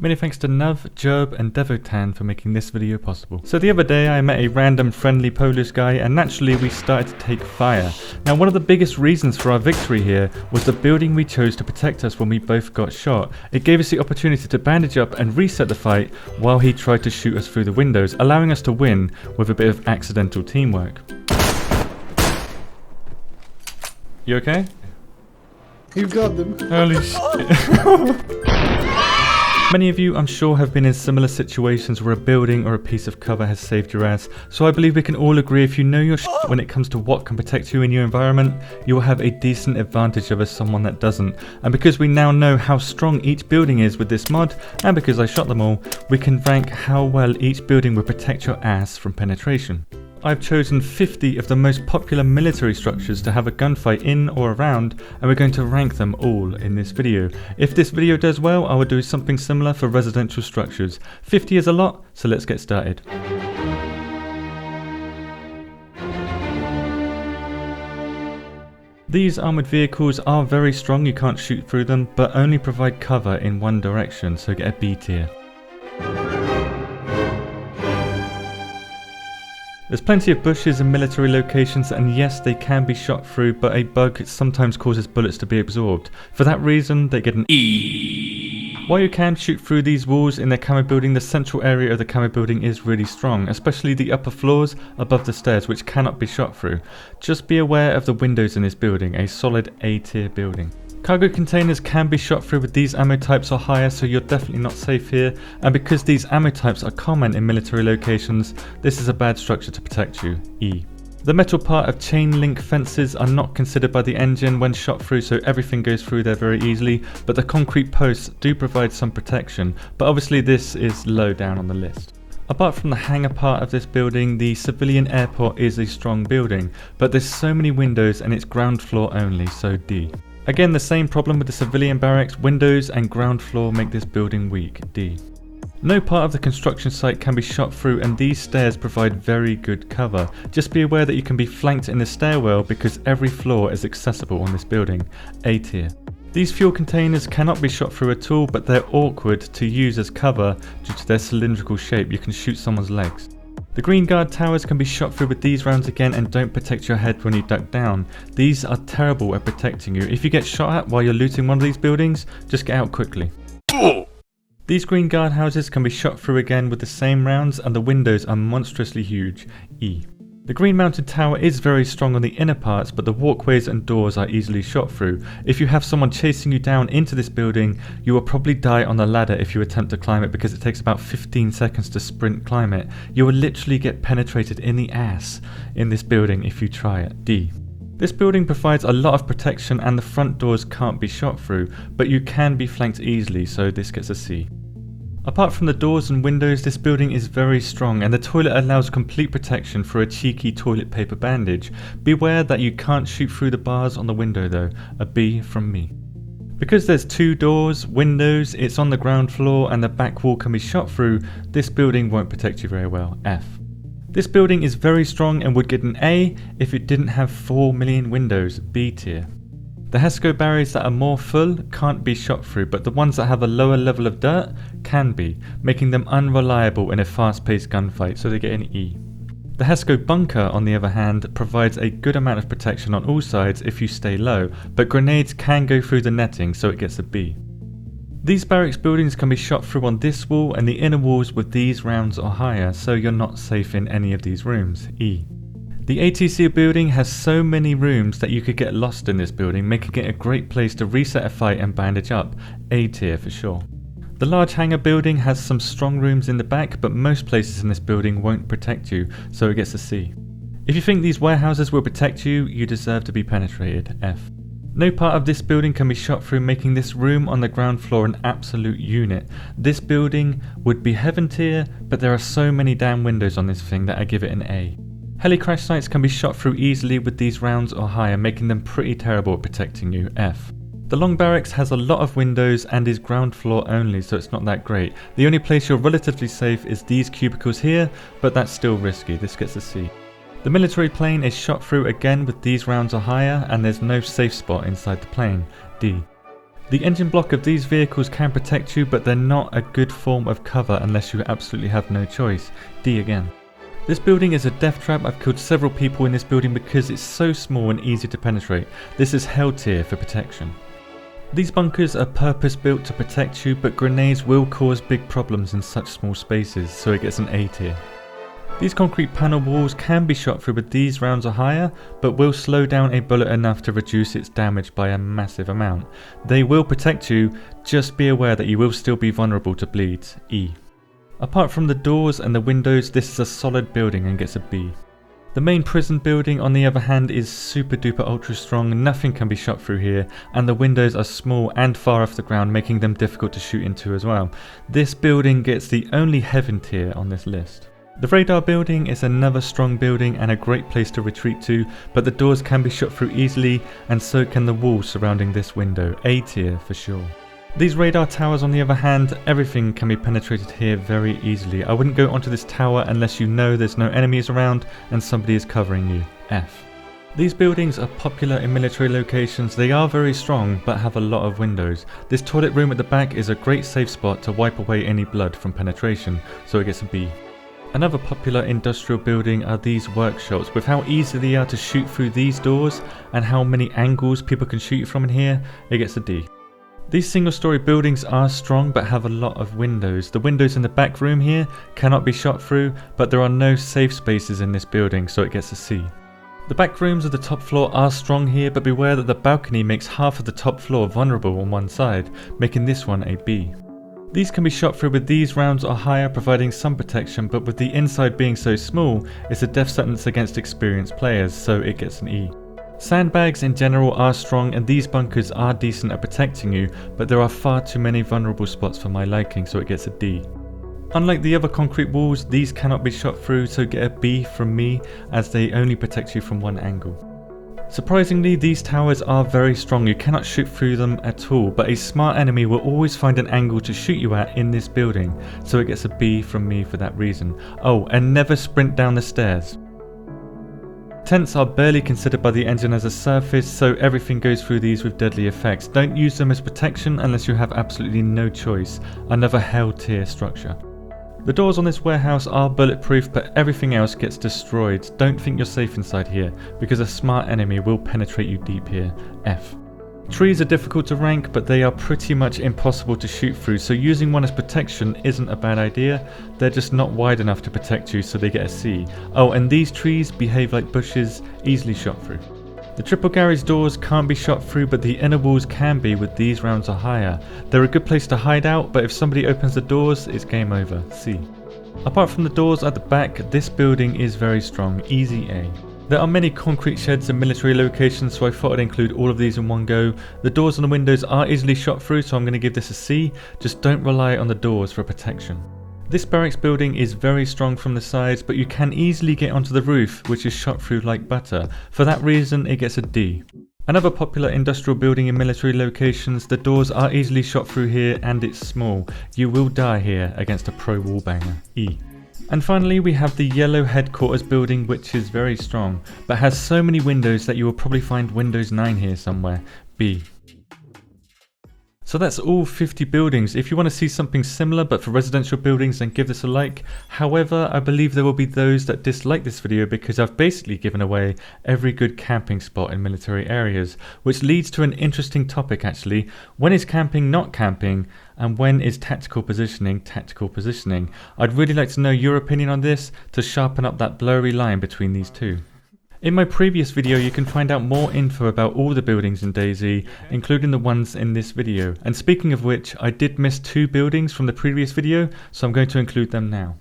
Many thanks to Nav, Jerb and Devotan for making this video possible. So the other day I met a random friendly Polish guy and naturally we started to take fire. Now one of the biggest reasons for our victory here was the building we chose to protect us when we both got shot. It gave us the opportunity to bandage up and reset the fight while he tried to shoot us through the windows, allowing us to win with a bit of accidental teamwork. You okay? You got them. Holy shit. Many of you, I'm sure, have been in similar situations where a building or a piece of cover has saved your ass, so I believe we can all agree if you know your shit when it comes to what can protect you in your environment, you will have a decent advantage over someone that doesn't. And because we now know how strong each building is with this mod, and because I shot them all, we can rank how well each building will protect your ass from penetration. I've chosen 50 of the most popular military structures to have a gunfight in or around, and we're going to rank them all in this video. If this video does well, I will do something similar for residential structures. 50 is a lot, so let's get started. These armoured vehicles are very strong, you can't shoot through them, but only provide cover in one direction, so get a B tier. There's plenty of bushes in military locations, and yes, they can be shot through, but a bug sometimes causes bullets to be absorbed. For that reason, they get an E. While you can shoot through these walls in the camo building, the central area of the camo building is really strong, especially the upper floors above the stairs, which cannot be shot through. Just be aware of the windows in this building, a solid A tier building. Cargo containers can be shot through with these ammo types or higher, so you're definitely not safe here, and because these ammo types are common in military locations, this is a bad structure to protect you, E. The metal part of chain link fences are not considered by the engine when shot through, so everything goes through there very easily, but the concrete posts do provide some protection, but obviously this is low down on the list. Apart from the hangar part of this building, the civilian airport is a strong building, but there's so many windows and it's ground floor only, so D. Again, the same problem with the civilian barracks, windows and ground floor make this building weak, D. No part of the construction site can be shot through, and these stairs provide very good cover. Just be aware that you can be flanked in the stairwell because every floor is accessible on this building, A tier. These fuel containers cannot be shot through at all, but they're awkward to use as cover due to their cylindrical shape. You can shoot someone's legs. The green guard towers can be shot through with these rounds again, and don't protect your head when you duck down. These are terrible at protecting you. If you get shot at while you're looting one of these buildings, just get out quickly. These green guard houses can be shot through again with the same rounds, and the windows are monstrously huge, E. The green mounted tower is very strong on the inner parts, but the walkways and doors are easily shot through. If you have someone chasing you down into this building, you will probably die on the ladder if you attempt to climb it, because it takes about 15 seconds to sprint climb it. You will literally get penetrated in the ass in this building if you try it, D. This building provides a lot of protection and the front doors can't be shot through, but you can be flanked easily, so this gets a C. Apart from the doors and windows, this building is very strong, and the toilet allows complete protection for a cheeky toilet paper bandage. Beware that you can't shoot through the bars on the window though, a B from me. Because there's two doors, windows, it's on the ground floor and the back wall can be shot through, this building won't protect you very well, F. This building is very strong and would get an A if it didn't have 4 million windows, B tier. The HESCO barriers that are more full can't be shot through, but the ones that have a lower level of dirt can be, making them unreliable in a fast-paced gunfight, so they get an E. The HESCO bunker, on the other hand, provides a good amount of protection on all sides if you stay low, but grenades can go through the netting, so it gets a B. These barracks buildings can be shot through on this wall and the inner walls with these rounds or higher, so you're not safe in any of these rooms, E. The ATC building has so many rooms that you could get lost in this building, making it a great place to reset a fight and bandage up, A tier for sure. The large hangar building has some strong rooms in the back, but most places in this building won't protect you, so it gets a C. If you think these warehouses will protect you, you deserve to be penetrated, F. No part of this building can be shot through, making this room on the ground floor an absolute unit. This building would be heaven tier, but there are so many damn windows on this thing that I give it an A. Heli crash sites can be shot through easily with these rounds or higher, making them pretty terrible at protecting you, F. The Long Barracks has a lot of windows and is ground floor only, so it's not that great. The only place you're relatively safe is these cubicles here, but that's still risky, this gets a C. The military plane is shot through again with these rounds or higher, and there's no safe spot inside the plane, D. The engine block of these vehicles can protect you, but they're not a good form of cover unless you absolutely have no choice. D again. This building is a death trap. I've killed several people in this building because it's so small and easy to penetrate. This is hell tier for protection. These bunkers are purpose built to protect you, but grenades will cause big problems in such small spaces, so it gets an A tier. These concrete panel walls can be shot through with these rounds or higher, but will slow down a bullet enough to reduce its damage by a massive amount. They will protect you, just be aware that you will still be vulnerable to bleeds. E. Apart from the doors and the windows, this is a solid building and gets a B. The main prison building on the other hand is super duper ultra strong, nothing can be shot through here, and the windows are small and far off the ground, making them difficult to shoot into as well. This building gets the only heaven tier on this list. The radar building is another strong building and a great place to retreat to, but the doors can be shot through easily, and so can the walls surrounding this window. A tier for sure. These radar towers on the other hand, everything can be penetrated here very easily. I wouldn't go onto this tower unless you know there's no enemies around and somebody is covering you. F. These buildings are popular in military locations. They are very strong but have a lot of windows. This toilet room at the back is a great safe spot to wipe away any blood from penetration, so it gets a B. Another popular industrial building are these workshops. With how easy they are to shoot through these doors and how many angles people can shoot you from in here, it gets a D. These single-story buildings are strong but have a lot of windows. The windows in the back room here cannot be shot through, but there are no safe spaces in this building, so it gets a C. The back rooms of the top floor are strong here, but beware that the balcony makes half of the top floor vulnerable on one side, making this one a B. These can be shot through with these rounds or higher, providing some protection, but with the inside being so small, it's a death sentence against experienced players, so it gets an E. Sandbags in general are strong and these bunkers are decent at protecting you, but there are far too many vulnerable spots for my liking, so it gets a D. Unlike the other concrete walls, these cannot be shot through, so get a B from me as they only protect you from one angle. Surprisingly, these towers are very strong. You cannot shoot through them at all, but a smart enemy will always find an angle to shoot you at in this building, so it gets a B from me for that reason. Oh, and never sprint down the stairs. Tents are barely considered by the engine as a surface, so everything goes through these with deadly effects. Don't use them as protection unless you have absolutely no choice. Another hell tier structure. The doors on this warehouse are bulletproof, but everything else gets destroyed. Don't think you're safe inside here, because a smart enemy will penetrate you deep here. F. Trees are difficult to rank, but they are pretty much impossible to shoot through, so using one as protection isn't a bad idea. They're just not wide enough to protect you, so they get a C. Oh, and these trees behave like bushes, easily shot through. The triple garage doors can't be shot through, but the inner walls can be with these rounds or higher. They're a good place to hide out, but if somebody opens the doors, it's game over. C. Apart from the doors at the back, this building is very strong. Easy A. There are many concrete sheds in military locations, so I thought I'd include all of these in one go. The doors and the windows are easily shot through, so I'm going to give this a C. Just don't rely on the doors for protection. This barracks building is very strong from the sides, but you can easily get onto the roof, which is shot through like butter. For that reason, it gets a D. Another popular industrial building in military locations, the doors are easily shot through here and it's small. You will die here against a pro wallbanger. E. And finally we have the yellow headquarters building, which is very strong, but has so many windows that you will probably find Windows 9 here somewhere. B. So that's all 50 buildings. If you want to see something similar but for residential buildings, then give this a like. However, I believe there will be those that dislike this video because I've basically given away every good camping spot in military areas, which leads to an interesting topic actually. When is camping not camping? And when is tactical positioning tactical positioning? I'd really like to know your opinion on this to sharpen up that blurry line between these two. In my previous video you can find out more info about all the buildings in DayZ, including the ones in this video. And speaking of which, I did miss 2 buildings from the previous video, so I'm going to include them now.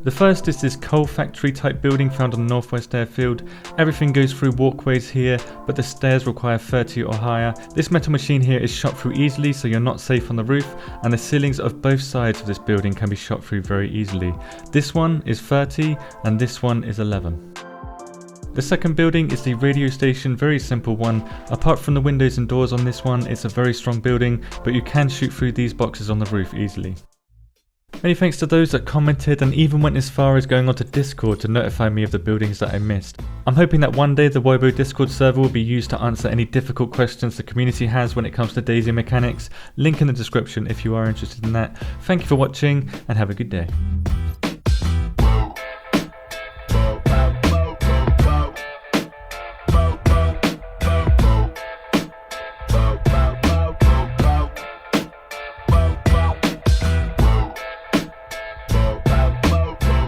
The first is this coal factory type building found on the Northwest Airfield. Everything goes through walkways here, but the stairs require 30 or higher. This metal machine here is shot through easily, so you're not safe on the roof, and the ceilings of both sides of this building can be shot through very easily. This one is 30 and this one is 11. The second building is the radio station, very simple one. Apart from the windows and doors on this one, it's a very strong building, but you can shoot through these boxes on the roof easily. Many thanks to those that commented and even went as far as going onto Discord to notify me of the buildings that I missed. I'm hoping that one day the WOBO Discord server will be used to answer any difficult questions the community has when it comes to DayZ mechanics. Link in the description if you are interested in that. Thank you for watching and have a good day.